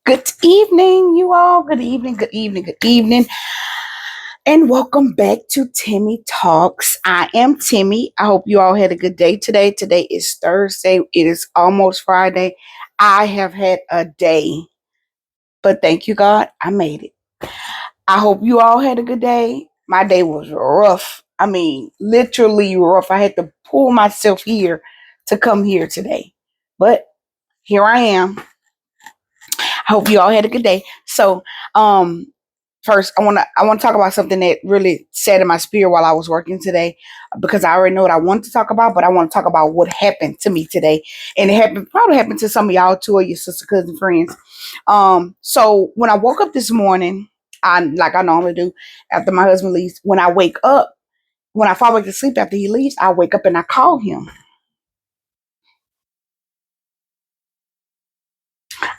Good evening, you all. Good evening, good evening, good evening. And welcome back to Timmy Talks. I am Timmy. I hope you all had a good day today. Today is Thursday. It is almost Friday. I have had a day, but thank you, God, I made it. I hope you all had a good day. My day was rough. I mean, literally rough. I had to pull myself here to come here today. But here I am. I hope you all had a good day. Um, First, I want to talk about something that really sat in my spirit while I was working today, because I already know what I want to talk about, but I want to talk about what happened to me today, and it probably happened to some of y'all too, or your sister, cousin, friends. So when I woke up this morning, I like I normally do after my husband leaves. When I wake up, when I fall back to sleep after he leaves, I wake up and I call him.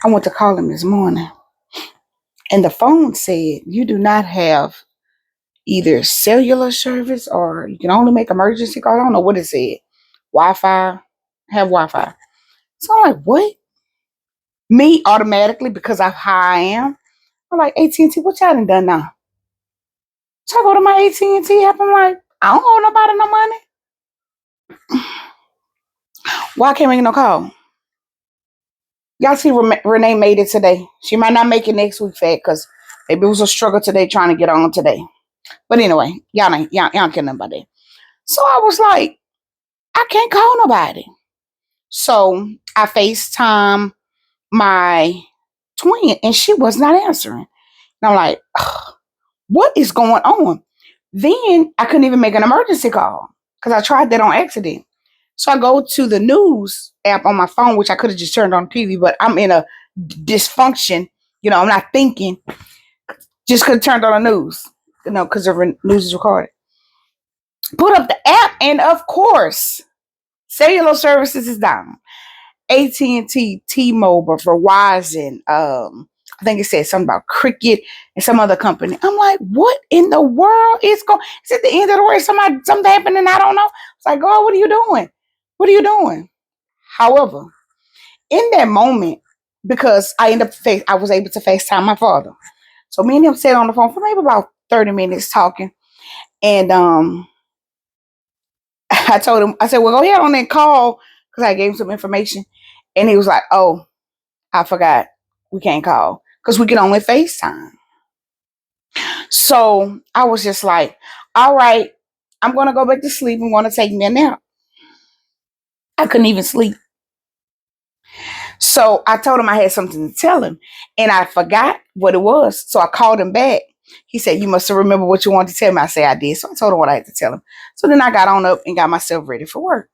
I went to call him this morning, and the phone said you do not have either cellular service or you can only make emergency calls. I don't know what it said. Wi-Fi, have Wi-Fi. So I'm like, what? Me automatically because of how I am. I'm like, AT&T, what y'all done now? So I go to my AT&T app. I'm like, I don't owe nobody no money. Why can't we get no call? Y'all see Renee made it today. She might not make it next week, fat, because maybe it was a struggle today trying to get on today. But anyway, y'all care nothing about that. So I was like, I can't call nobody. So I FaceTime my twin and she was not answering. And I'm like, ugh, what is going on? Then I couldn't even make an emergency call because I tried that on accident. So I go to the news app on my phone, which I could have just turned on TV, but I'm in a dysfunction. I'm not thinking. Just could have turned on the news, because the news is recorded. Put up the app, and of course, cellular services is down. AT&T, T-Mobile, Verizon. I think it said something about Cricket and some other company. I'm like, what in the world is going? Is it the end of the world? Something happened and I don't know. It's like, God, what are you doing? What are you doing? However, in that moment, because I was able to FaceTime my father. So me and him sat on the phone for maybe about 30 minutes talking, and I told him, I said, well, go ahead on that call because I gave him some information, and he was like, oh, I forgot. We can't call because we can only FaceTime. So I was just like, all right, I'm going to go back to sleep and want to take me a nap. I couldn't even sleep. So I told him I had something to tell him and I forgot what it was. So I called him back. He said, you must have remembered what you wanted to tell me. I said, I did. So I told him what I had to tell him. So then I got on up and got myself ready for work.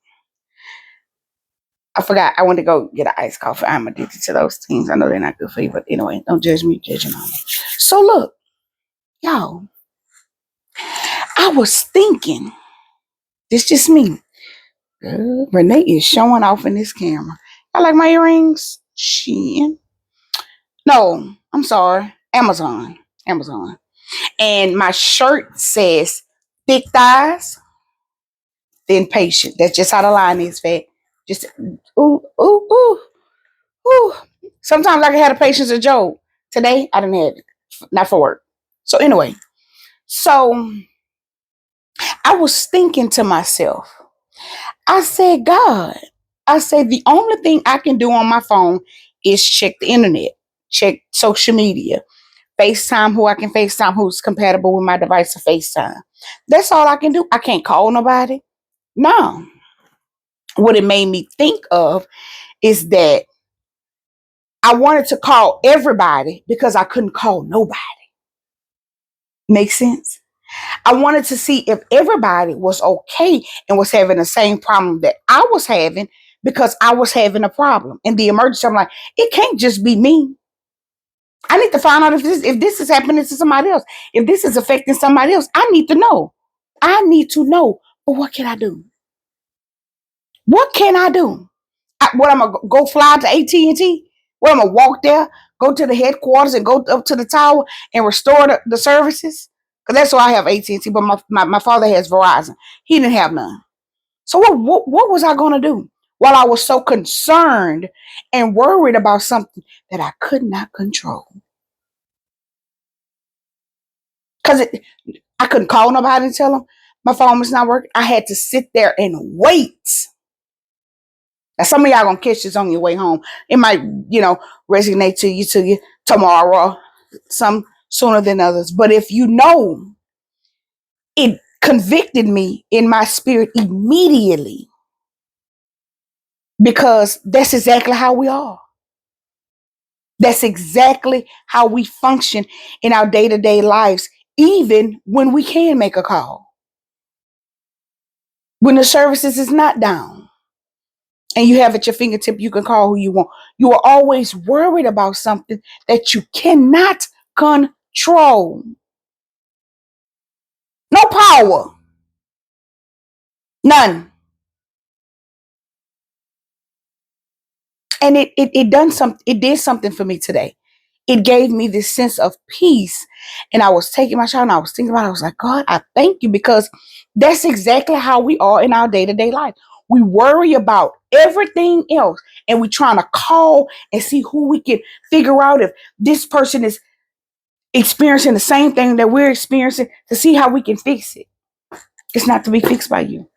I forgot I went to go get an iced coffee. I'm addicted to those things. I know they're not good for you, but anyway, don't judge me, judge your mama. So look, y'all, I was thinking, this just me. Renee is showing off in this camera. I like my earrings. Shein. No, I'm sorry. Amazon. Amazon. And my shirt says thick thighs, then patient. That's just how the line is, fat. Just ooh, ooh, ooh, ooh. Sometimes I can have the patience of Job. Today I didn't have it. Not for work. So anyway, so I was thinking to myself, I said, God, I said, the only thing I can do on my phone is check the internet, check social media, FaceTime who I can FaceTime, who's compatible with my device to FaceTime. That's all I can do. I can't call nobody. No. What it made me think of is that I wanted to call everybody because I couldn't call nobody. Make sense? I wanted to see if everybody was okay and was having the same problem that I was having because I was having a problem. In the emergency, I'm like, it can't just be me. I need to find out if this is happening to somebody else. If this is affecting somebody else, I need to know. I need to know. But what can I do? What can I do? What I'm gonna go fly to AT&T? What I'm gonna walk there, go to the headquarters, and go up to the tower and restore the services? Because that's why I have AT&T, but my father has Verizon. He didn't have none. So what was I gonna do? while I was so concerned and worried about something that I could not control. Because I couldn't call nobody and tell them my phone was not working. I had to sit there and wait. Now, some of y'all gonna catch this on your way home. It might, resonate to you tomorrow, some sooner than others. But if you know, it convicted me in my spirit immediately because that's exactly how we are. That's exactly how we function in our day-to-day lives, even when we can make a call. When the services is not down and you have at your fingertip, you can call who you want. You are always worried about something that you cannot control. No power. None. And it did something for me today. It gave me this sense of peace. And I was taking my shower and I was thinking about it. I was like, God, I thank you, because that's exactly how we are in our day-to-day life. We worry about everything else and we're trying to call and see who we can figure out if this person is experiencing the same thing that we're experiencing, to see how we can fix it. It's not to be fixed by you.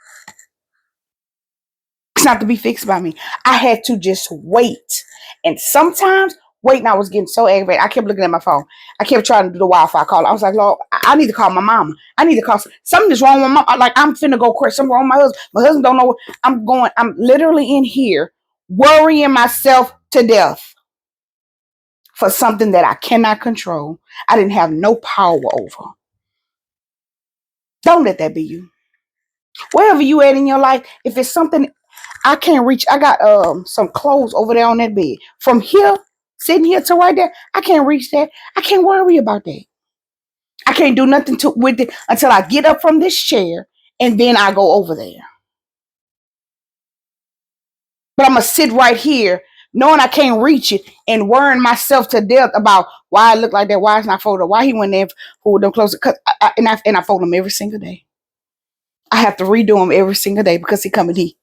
It's not to be fixed by me. I had to just wait. And sometimes waiting, I was getting so aggravated. I kept looking at my phone. I kept trying to do the Wi-Fi call. I was like, Lord, I need to call my mama. I need to call. Something is wrong with my mom. Like, I'm finna go crazy. Something wrong with my husband. My husband don't know. I'm literally in here worrying myself to death for something that I cannot control. I didn't have no power over. Don't let that be you. Wherever you at in your life, if it's something I can't reach, I got some clothes over there on that bed. From here, sitting here to right there, I can't reach that. I can't worry about that. I can't do nothing with it until I get up from this chair and then I go over there. But I'm gonna sit right here knowing I can't reach it and worrying myself to death about why I look like that, why it's not folded, why he went there for them clothes. Cause I fold them every single day. I have to redo them every single day because he come and he.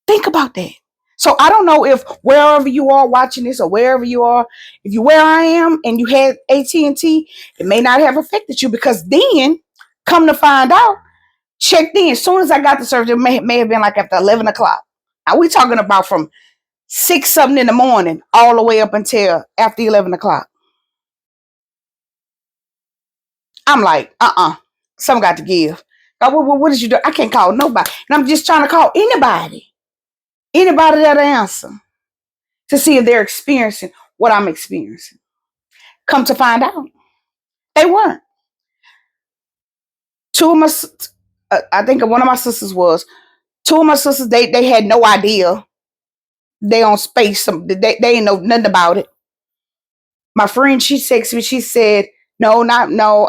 Think about that. So I don't know if wherever you are watching this or wherever you are, if you where I am and you had AT&T, it may not have affected you, because then, come to find out, checked in as soon as I got the service. It may have been like after 11 o'clock. Now we talking about from 6 something in the morning all the way up until after 11 o'clock. I'm like, something got to give. What did you do? I can't call nobody. And I'm just trying to call anybody that'll answer, to see if they're experiencing what I'm experiencing. Come to find out, they weren't. Two of my, I think one of my sisters was. Two of my sisters, they had no idea. They on space. They ain't know nothing about it. My friend, she texted me. She said, no.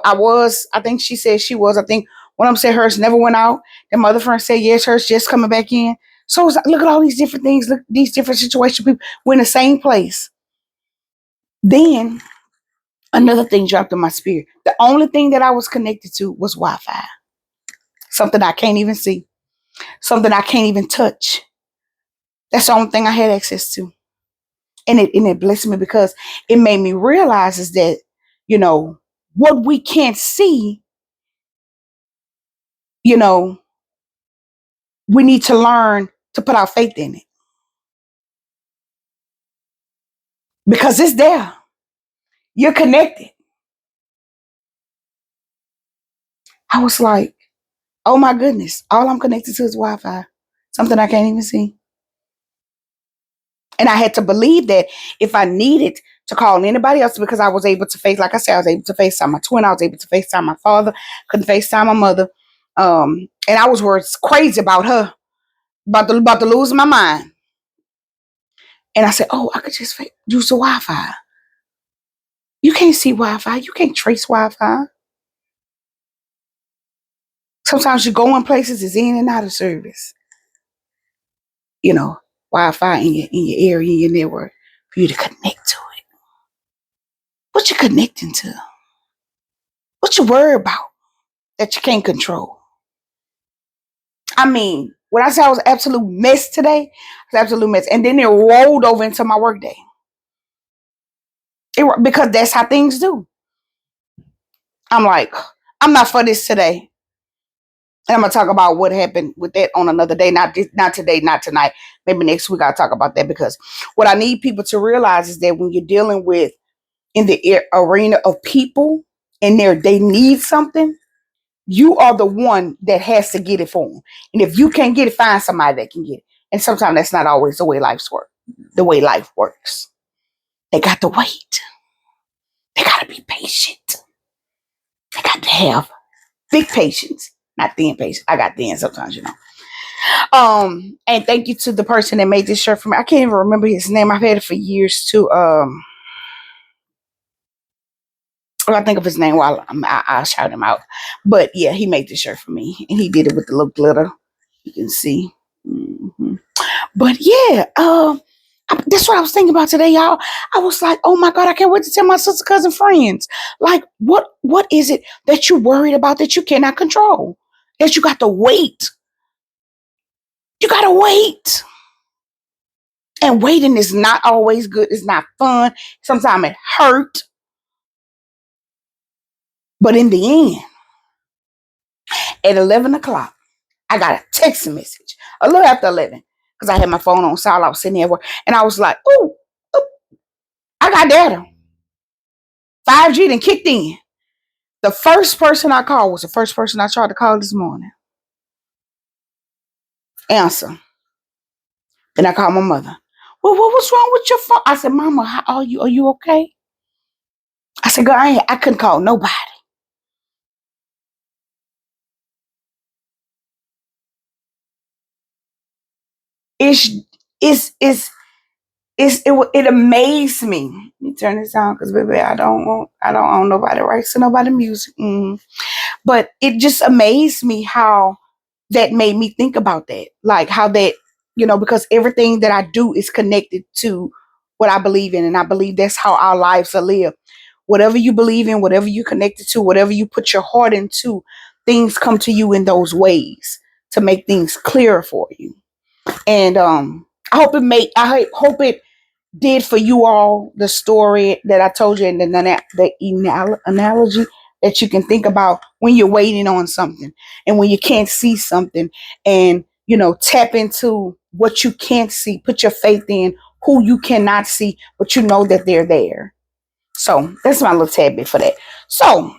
I think she said she was. I think one of them said hers never went out. The mother friend said yes, hers just coming back in. So it's like, look at all these different things. Look, these different situations. People, we're in the same place. Then another thing dropped in my spirit. The only thing that I was connected to was Wi-Fi. Something I can't even see. Something I can't even touch. That's the only thing I had access to. And it blessed me, because it made me realize is that, what we can't see, we need to learn to put our faith in it. Because it's there. You're connected. I was like, oh my goodness, all I'm connected to is Wi-Fi. Something I can't even see. And I had to believe that if I needed to call anybody else, because I was able to like I said, I was able to FaceTime my twin. I was able to FaceTime my father. Couldn't FaceTime my mother. And I was crazy about her, about to lose my mind. And I said, oh, I could just use the Wi-Fi. You can't see Wi-Fi. You can't trace Wi-Fi. Sometimes you go in places, it's in and out of service. Wi-Fi in your area, in your network, for you to connect to it. What you connecting to? What you worry about? that you can't control. I mean, when I say I was absolute mess today, it was absolute mess. And then it rolled over into my workday. Because that's how things do. I'm like, I'm not for this today. And I'm gonna talk about what happened with that on another day, not today, not tonight. Maybe next week I'll talk about that, because what I need people to realize is that when you're dealing with in the arena of people and they need something, you are the one that has to get it for them. And if you can't get it, find somebody that can get it. And sometimes that's not always the way life works. They got to wait. They got to be patient. They got to have big patience, not thin patience. I got thin sometimes, you know. And thank you to the person that made this shirt for me. I can't even remember his name. I've had it for years too. I think of his name while I'll shout him out. But yeah, he made this shirt for me, and he did it with the little glitter. You can see. Mm-hmm. But yeah, that's what I was thinking about today, y'all. I was like, oh my God, I can't wait to tell my sister, cousin, friends. Like, what is it that you're worried about that you cannot control? That you got to wait. You got to wait. And waiting is not always good. It's not fun. Sometimes it hurt. But in the end, at 11 o'clock, I got a text message a little after 11, because I had my phone on silent. I was sitting there, and I was like, ooh, I got data. 5G then kicked in. The first person I called was the first person I tried to call this morning. Answer. Then I called my mother. Well, what's wrong with your phone? I said, Mama, how are you? Are you okay? I said, girl, I couldn't call nobody. It's it's it's it amazed me. Let me turn this on, because baby, I don't own nobody rights to nobody music. But it just amazed me how that made me think about that. Like how that, because everything that I do is connected to what I believe in. And I believe that's how our lives are lived. Whatever you believe in, whatever you connected to, whatever you put your heart into, things come to you in those ways to make things clearer for you. And I hope it did for you all the story that I told you, and the analogy that you can think about when you're waiting on something and when you can't see something, and tap into what you can't see, put your faith in who you cannot see, but you know that they're there. So that's my little tad bit for that. So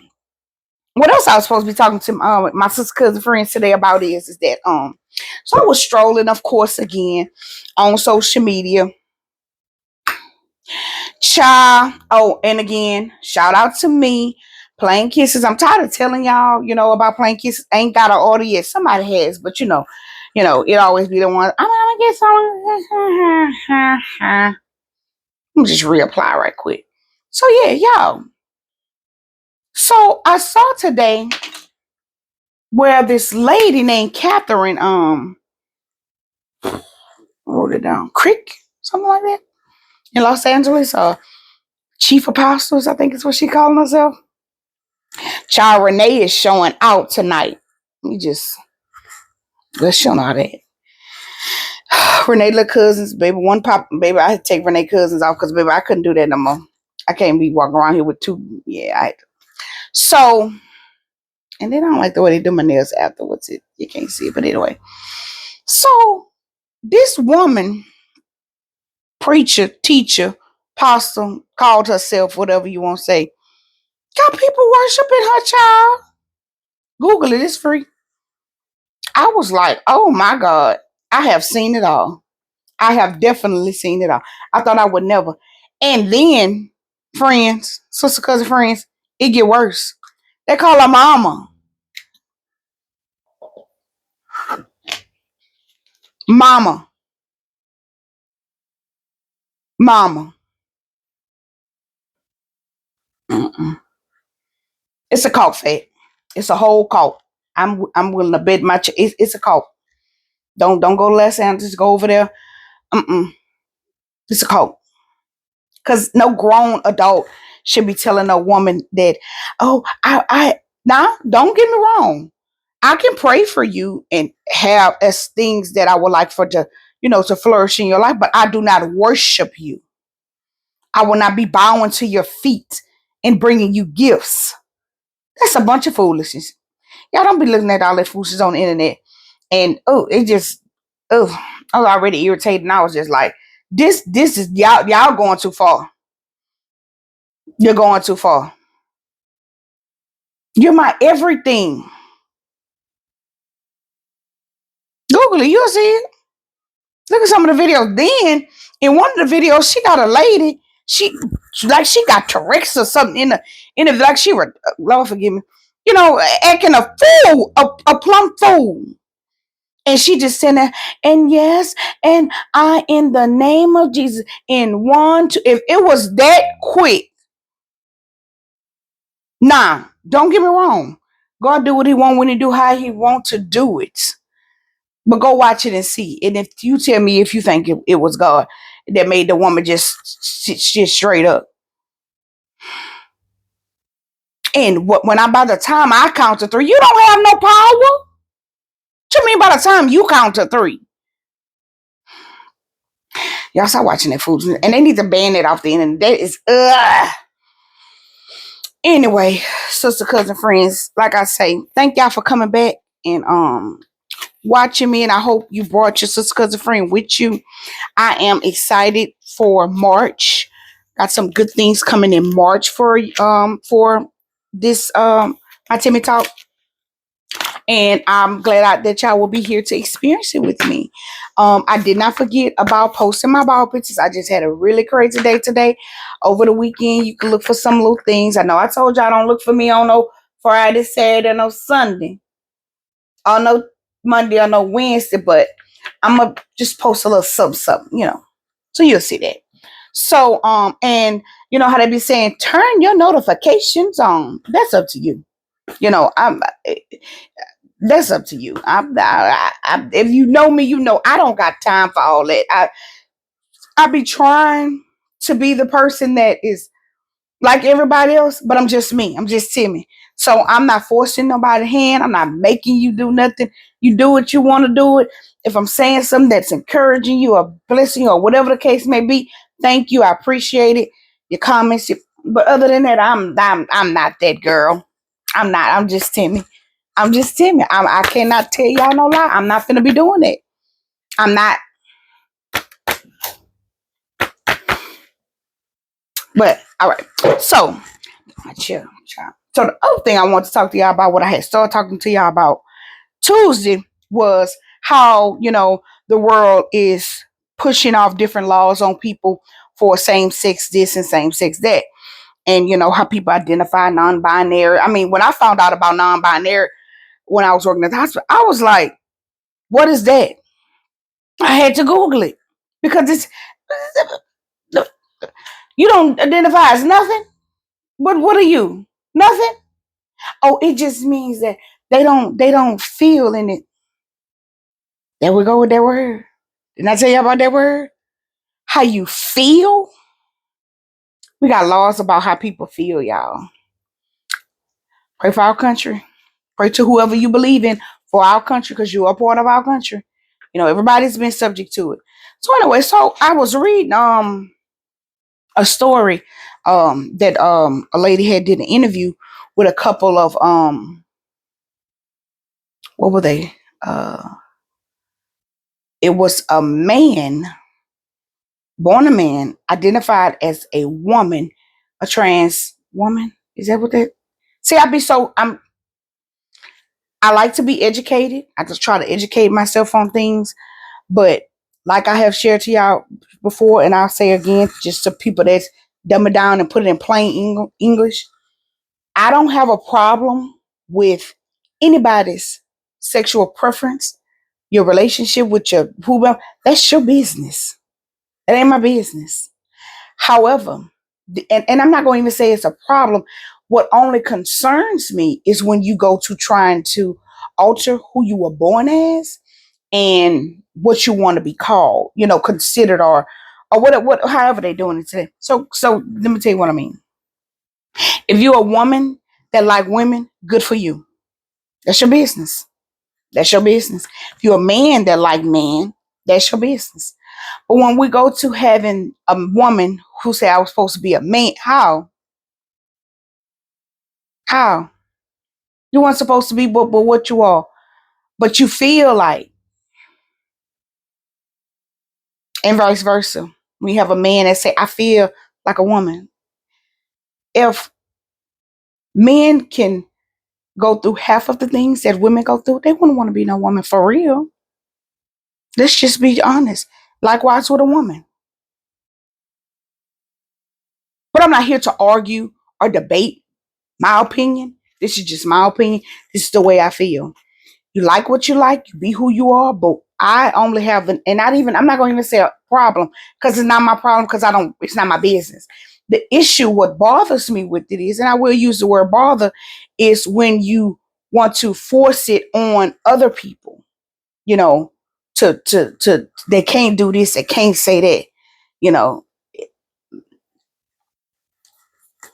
what else I was supposed to be talking to my sister, cousin, friends today about is that so I was strolling, of course, again on social media. Oh, and again, shout out to me. Plain Kisses. I'm tired of telling y'all, about Plain Kisses. Ain't got an order yet. Somebody has, but it always be the one. I'm gonna get some. Let me just reapply right quick. So yeah, y'all. So I saw today where this lady named Catherine wrote it down. Crick, something like that, in Los Angeles, Chief Apostles, I think is what she calling herself. Child Renee is showing out tonight. Let's show her that. Renee little cousins, baby. Baby, I had to take Renee cousins off because baby, I couldn't do that no more. I can't be walking around here with two. Yeah, so, and then I don't like the way they do my nails afterwards. You can't see it, but anyway. So this woman, preacher, teacher, apostle, called herself whatever you want to say, got people worshiping her, child. Google it, it's free. I was like, oh my God, I have seen it all. I have definitely seen it all. I thought I would never. And then, friends, sister, cousin, friends, it get worse. They call her mama. Mama. Mama. Mm-mm. It's a cult, fat. It's a whole cult. I'm willing to bet it's a cult. Don't go to Los Angeles. Go over there. It's a cult. Because no grown adult should be telling a woman that, oh, I Now, don't get me wrong. I can pray for you and have as things that I would like for to, to flourish in your life, but I do not worship you. I will not be bowing to your feet and bringing you gifts. That's a bunch of foolishness. Y'all don't be looking at all that foolishness on the internet. And it just, I was already irritated. And I was just like, this is y'all going too far. You're going too far. You're my everything. Google it, you'll see it. Look at some of the videos. Then in one of the videos, she got a lady. She got Tourette's or something in the like she were Lord forgive me, acting a fool, a plumb fool. And she just sitting there, and yes, and I in the name of Jesus, in one, two, if it was that quick, nah, don't get me wrong. God do what he want when he do how he want to do it. But go watch it and see. And if you tell me if you think it was God that made the woman just sit straight up. And when by the time I count to three, you don't have no power. What you mean by the time you count to three? Y'all start watching that food. And they need to ban it off the internet. That is Anyway, sister, cousin, friends, like I say, thank y'all for coming back and watching me. And I hope you brought your sister, cousin, friend with you. I am excited for March. Got some good things coming in March for this my Timmy Talk. And I'm glad that y'all will be here to experience it with me. I did not forget about posting my ball pictures. I just had a really crazy day today. Over the weekend, you can look for some little things. I know I told y'all don't look for me on no Friday, Saturday, no Sunday, on no Monday, or no Wednesday, but I'm going to just post a little something, So you'll see that. So, and you know how they be saying, turn your notifications on. That's up to you. That's up to you. If you know me, you know I don't got time for all that. I be trying to be the person that is like everybody else, but I'm just me. I'm just Timmy. So I'm not forcing nobody's hand. I'm not making you do nothing. You do what you want to do it. If I'm saying something that's encouraging you or blessing you or whatever the case may be, thank you. I appreciate it. Your comments. But other than that, I'm not that girl. I'm not. I'm just Timmy. I'm just Timmy. I cannot tell y'all no lie. I'm not gonna be doing it. I'm not. But all right. So chill. So the other thing I want to talk to y'all about, what I had started talking to y'all about Tuesday, was how the world is pushing off different laws on people for same sex this and same sex that, and how people identify non-binary. I mean, when I found out about non-binary when I was working at the hospital, I was like, "What is that?" I had to Google it because you don't identify as nothing. But what are you? Nothing. Oh, it just means that they don't feel in it. There we go with that word. Didn't I tell you about that word? How you feel? We got laws about how people feel, y'all. Pray for our country. Pray to whoever you believe in for our country, because you are part of our country. Everybody's been subject to it. So anyway, so I was reading a story that a lady had did an interview with a couple of what were they? It was a man, born a man, identified as a woman, a trans woman. Is that what that? See, I like to be educated. I just try to educate myself on things. But like I have shared to y'all before, and I'll say again, just to people that's dumb it down and put it in plain English, I don't have a problem with anybody's sexual preference, your relationship with your whoever. That's your business. It ain't my business. However, and I'm not going to even say it's a problem. What only concerns me is when you go to trying to alter who you were born as and what you want to be called, considered, or what however they're doing it today. So let me tell you what I mean. If you're a woman that like women, good for you. That's your business. That's your business. If you're a man that like men, that's your business. But when we go to having a woman who say I was supposed to be a man, how? How? You weren't supposed to be but what you are. But you feel like, and vice versa. When you have a man that say, I feel like a woman. If men can go through half of the things that women go through, they wouldn't want to be no woman for real. Let's just be honest. Likewise with a woman. But I'm not here to argue or debate my opinion. This is just my opinion. This is the way I feel. You like what you like, you be who you are, but I only have an, and not even, I'm not going to even say a problem because it's not my problem because it's not my business. The issue, what bothers me with it is, and I will use the word bother, is when you want to force it on other people, you know, they can't do this, they can't say that, you know,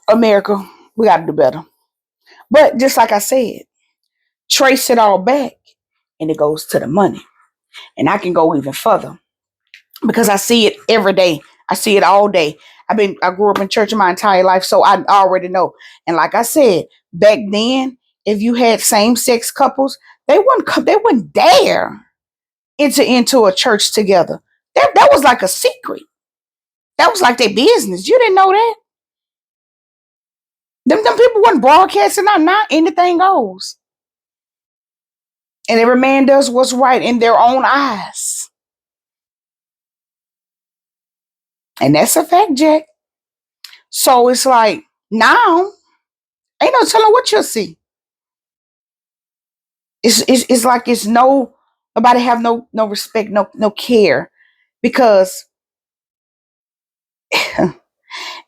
America, we got to do better. But just like I said, trace it all back and it goes to the money. And I can go even further because I see it every day. I see it all day. I grew up in church my entire life, so I already know. And like I said, back then, if you had same sex couples, they wouldn't dare enter into a church together. That was like a secret. That was like their business. You didn't know that. Them people wasn't broadcasting out. Not anything goes. And every man does what's right in their own eyes. And that's a fact, Jack. So it's like now, ain't no telling what you'll see. It's like it's nobody have no respect, no care. Because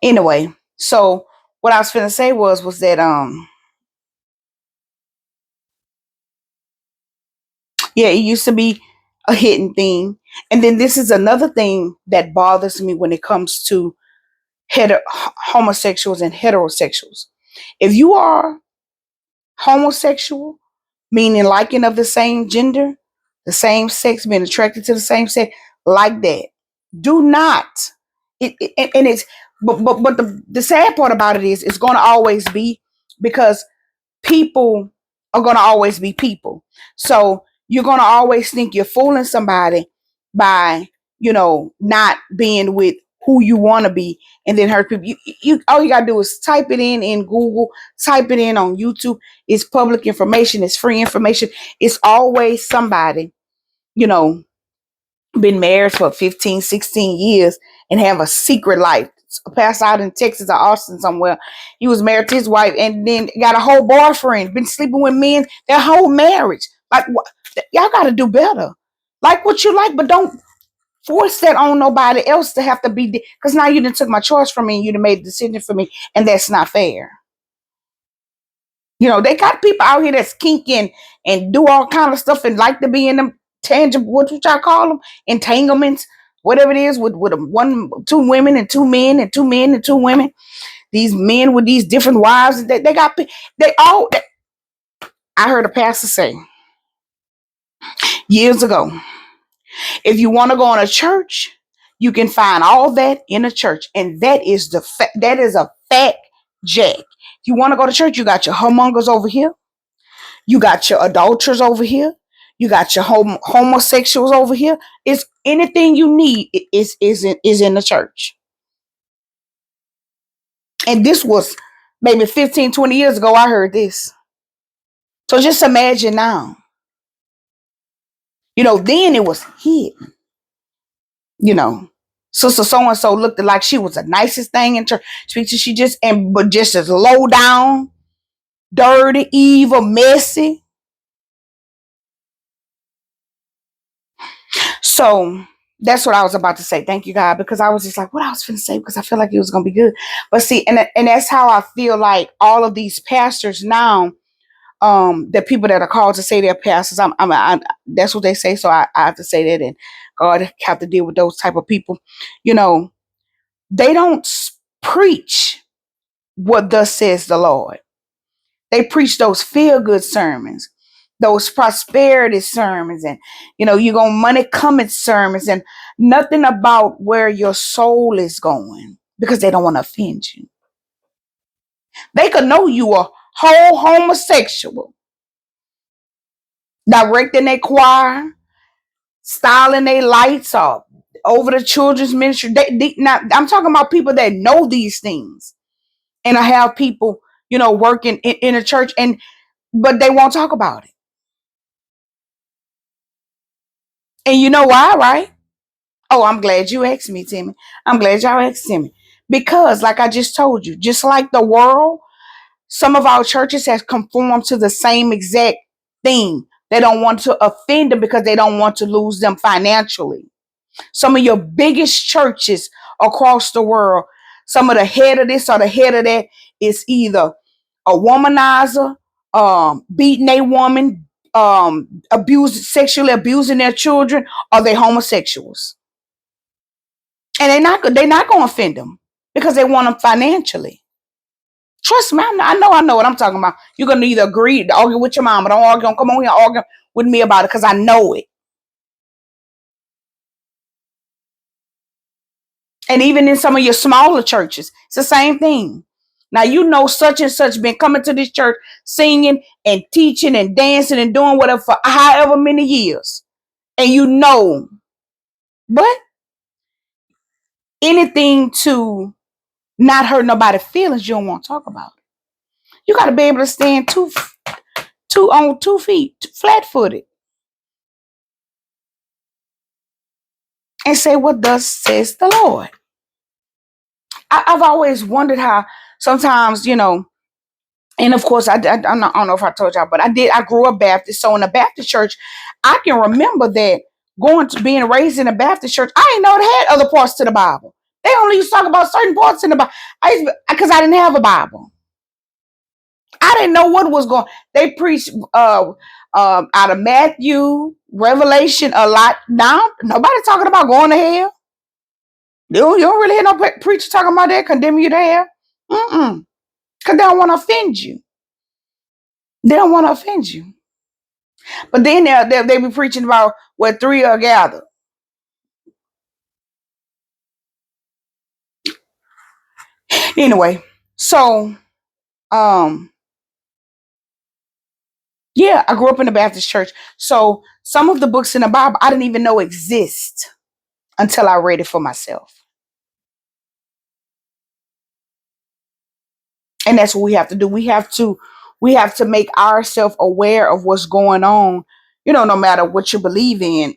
anyway, so what I was finna say was that yeah, it used to be a hidden thing. And then this is another thing that bothers me when it comes to homosexuals and heterosexuals. If you are homosexual, meaning liking of the same gender, the same sex, being attracted to the same sex, like that, do not. And it's but the sad part about it is it's going to always be because people are going to always be people. So you're going to always think you're fooling somebody by, not being with who you want to be and then hurt people. You all you got to do is type it in Google, type it in on YouTube. It's public information. It's free information. It's always somebody, you know, been married for 15, 16 years and have a secret life. Passed out in Texas or Austin somewhere. He was married to his wife and then got a whole boyfriend, been sleeping with men their whole marriage. Like, y'all got to do better. Like what you like, but don't force that on nobody else to have to be, because now you done took my choice from me and you done made a decision for me, and that's not fair. They got people out here that's kinky and do all kind of stuff and like to be in them tangible, what y'all call them, entanglements, whatever it is, with two women and two men and two men and two women. These men with these different wives, they got they all. I heard a pastor say years ago, if you want to go in a church, you can find all that in a church, and that is that is a fact, Jack. If you want to go to church, you got your homongers over here. You got your adulterers over here. You got your homosexuals over here. It's anything you need is in the church. And this was maybe 15, 20 years ago. I heard this. So just imagine now. Then it was hidden. Sister so and so looked like she was the nicest thing in church. She but just as low down, dirty, evil, messy. So that's what I was about to say. Thank you, God, because I was just like, what I was going to say, because I feel like it was going to be good. But see, and that's how I feel like all of these pastors now, the people that are called to say they're pastors, that's what they say. So I have to say that, and God have to deal with those type of people. They don't preach what thus says the Lord. They preach those feel-good sermons, those prosperity sermons, and you go money coming sermons, and nothing about where your soul is going because they don't want to offend you. They could know you a whole homosexual, directing their choir, styling their lights up over the children's ministry. Now, I'm talking about people that know these things, and I have people, working in a church, but they won't talk about it. And you know why, right? Oh, I'm glad you asked me, Timmy. I'm glad y'all asked Timmy. Because, like I just told you, just like the world, some of our churches have conformed to the same exact thing. They don't want to offend them because they don't want to lose them financially. Some of your biggest churches across the world, some of the head of this or the head of that is either a womanizer, beating a woman, sexually abusing their children, or they homosexuals. And they're not going to offend them because they want them financially. Trust me, I know what I'm talking about. You're going to either agree to argue with your mom, but don't argue. Don't come on here and argue with me about it because I know it. And even in some of your smaller churches, it's the same thing. Now, such and such been coming to this church, singing and teaching and dancing and doing whatever for however many years. And but anything to not hurt nobody's feelings, you don't want to talk about it. You got to be able to stand on 2 feet, flat-footed, and say what thus says the Lord. I've always wondered how sometimes, and of course, I don't know if I told y'all, but I grew up Baptist. So in the Baptist church, I can remember that being raised in a Baptist church, I didn't know they had other parts to the Bible. They only used to talk about certain parts in the Bible. Because I didn't have a Bible. I didn't know what was going. They preached out of Matthew, Revelation a lot. Now nobody talking about going to hell. You don't really hear no preacher talking about that, condemn you to hell. Because they don't want to offend you. They don't want to offend you. But then they be preaching about where 3 are gathered. Anyway, so yeah, I grew up in the Baptist church. So some of the books in the Bible I didn't even know exist until I read it for myself. And that's what we have to do. We have to make ourselves aware of what's going on, no matter what you believe in,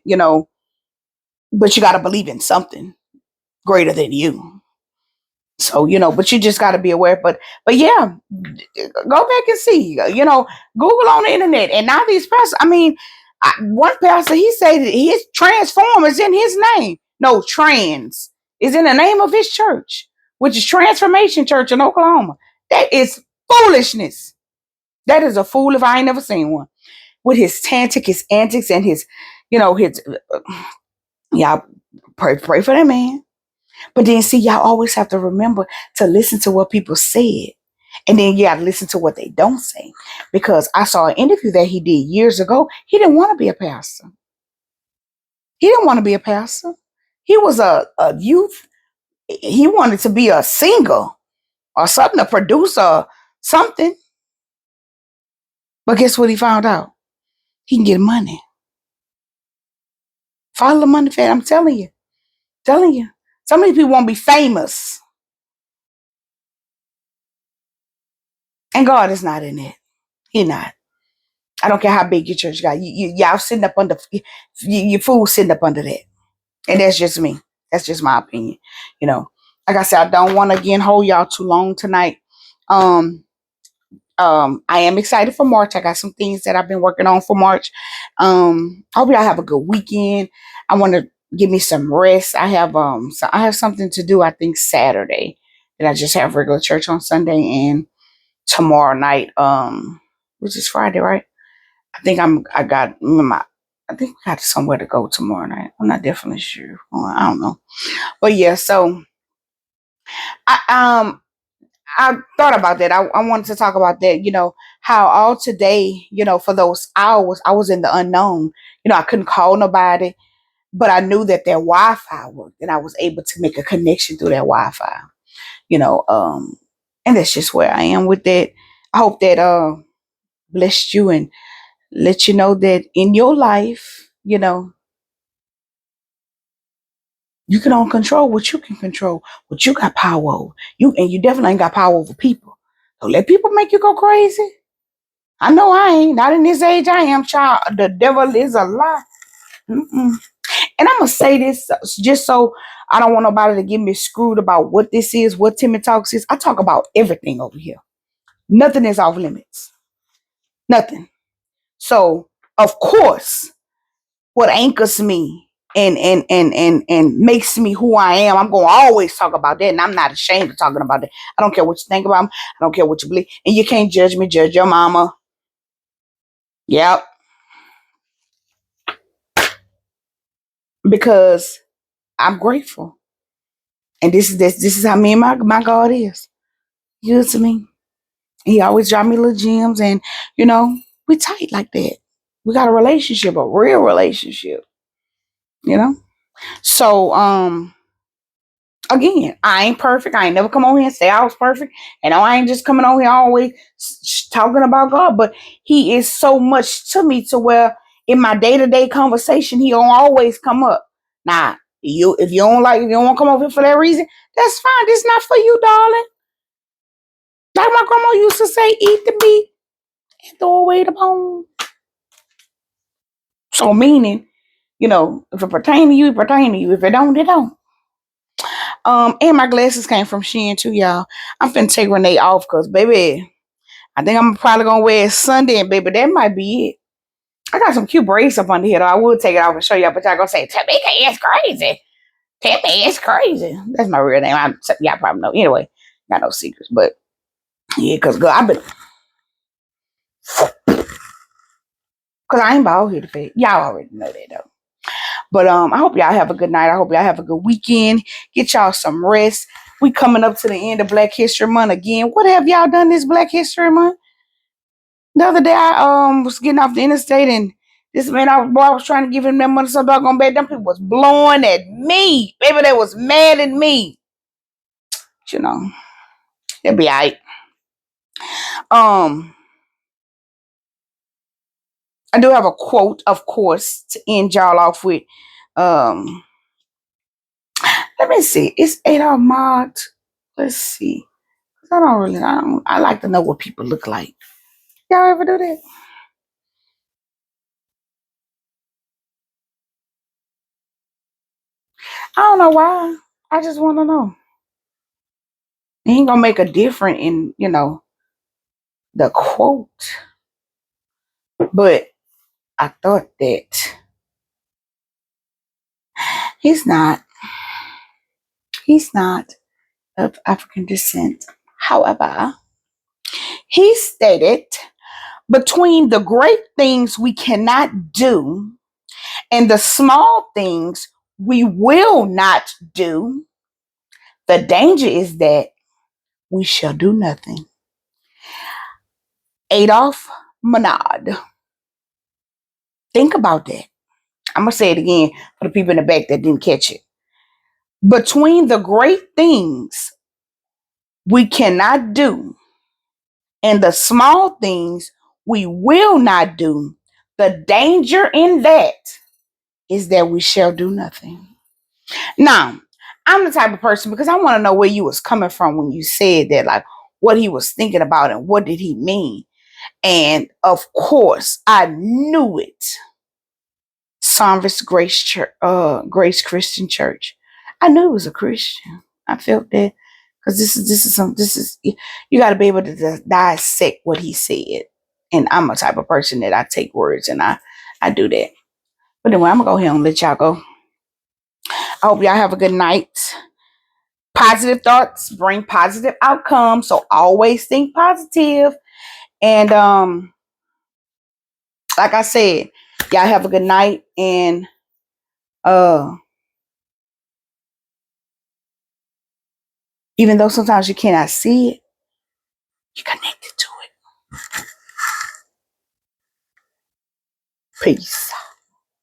but you got to believe in something greater than you. So, but you just got to be aware. But yeah, go back and see, Google on the internet. And now these pastors, one pastor, he said that his transform is in his name. No, trans is in the name of his church, which is Transformation Church in Oklahoma. That is foolishness. That is a fool if I ain't never seen one. With his his antics, and his, y'all pray for that man. But then see, y'all always have to remember to listen to what people said. And then you got to listen to what they don't say. Because I saw an interview that he did years ago. He didn't want to be a pastor. He didn't want to be a pastor. He was a youth. He wanted to be a singer or something, a producer, something. But guess what he found out? He can get money. Follow the money, fan. I'm telling you. Telling you. Some of these people won't be famous. And God is not in it. He not. I don't care how big your church got. Y'all sitting up under, your fool sitting up under that. And that's just me. That's just my opinion. Like I said, I don't want to again hold y'all too long tonight. I am excited for March. I got some things that I've been working on for March. I hope y'all have a good weekend. I want to give me some rest. I have something to do, I think Saturday. And I just have regular church on Sunday and tomorrow night, which is Friday, right? I think I think I got somewhere to go tomorrow night. I'm not definitely sure. I don't know. But yeah, so I thought about that. I wanted to talk about that. How all today, for those hours, I was in the unknown. I couldn't call nobody, but I knew that their Wi-Fi worked, and I was able to make a connection through that Wi-Fi. You know, and that's just where I am with that. I hope that blessed you and let you know that in your life, you can only control what you can control, what you got power over. You definitely ain't got power over people. Don't let people make you go crazy. I know I ain't. Not in this age I am, child. The devil is a lie. Mm-mm. And I'm gonna say this just so I don't want nobody to get me screwed about what this is, what Timmy Talks is. I talk about everything over here. Nothing is off limits. Nothing. So of course, what anchors me and makes me who I am, I'm gonna always talk about that, and I'm not ashamed of talking about that. I don't care what you think about me. I don't care what you believe, and you can't judge me. Judge your mama. Yep, because I'm grateful, and this is how me and my God is. Good to me. He always drop me little gems, and you know we tight like that. We got a relationship, a real relationship. You know. So again, I ain't perfect. I ain't never come on here and say I was perfect. And I ain't just coming on here always talking about God. But He is so much to me to where in my day to day conversation, He don't always come up. Now, if you don't like, if you don't want to come over here for that reason, that's fine. This is not for you, darling. Like my grandma used to say, eat the meat and throw away the bone. So meaning, if it pertain to you, it pertain to you. If it don't, it don't. And my glasses came from Shein too, y'all. I'm finna take Renee off because, baby, I think I'm probably gonna wear it Sunday, and baby, that might be it. I got some cute braids up under here, though. I would take it off and show y'all, but y'all gonna say, Tamika is crazy. Tammy is crazy. That's my real name. Y'all probably know. Anyway, got no secrets, but yeah, because I've been, because I ain't bald headed fat. Y'all already know that, though. But I hope y'all have a good night. I hope y'all have a good weekend. Get y'all some rest. We coming up to the end of Black History Month again. What have y'all done this Black History Month? The other day I was getting off the interstate and this man I was trying to give him that money so doggone bad. Them people was blowing at me. Baby, they was mad at me. You know, they'll be alright. Um, I do have a quote, of course, to end y'all off with. Um, let me see. It's 8 hour mod. Let's see. I like to know what people look like. Y'all ever do that? I don't know why. I just want to know. It ain't gonna make a difference in, the quote. But I thought that he's not. He's not of African descent. However, he stated, between the great things we cannot do and the small things we will not do, the danger is that we shall do nothing. Adolph Menard. Think about that. I'm going to say it again for the people in the back that didn't catch it. Between the great things we cannot do and the small things we will not do, the danger in that is that we shall do nothing. Now, I'm the type of person, because I want to know where you was coming from when you said that, like what he was thinking about and what did he mean. And of course, I knew it. Sonvis Grace Church, Grace Christian Church. I knew it was a Christian. I felt that because this is you got to be able to dissect what he said. And I'm a type of person that I take words and I do that. But anyway, I'm gonna go ahead and let y'all go. I hope y'all have a good night. Positive thoughts bring positive outcomes, so always think positive. And like I said, y'all have a good night. And uh even though sometimes you cannot see it, You're connected to it. Peace.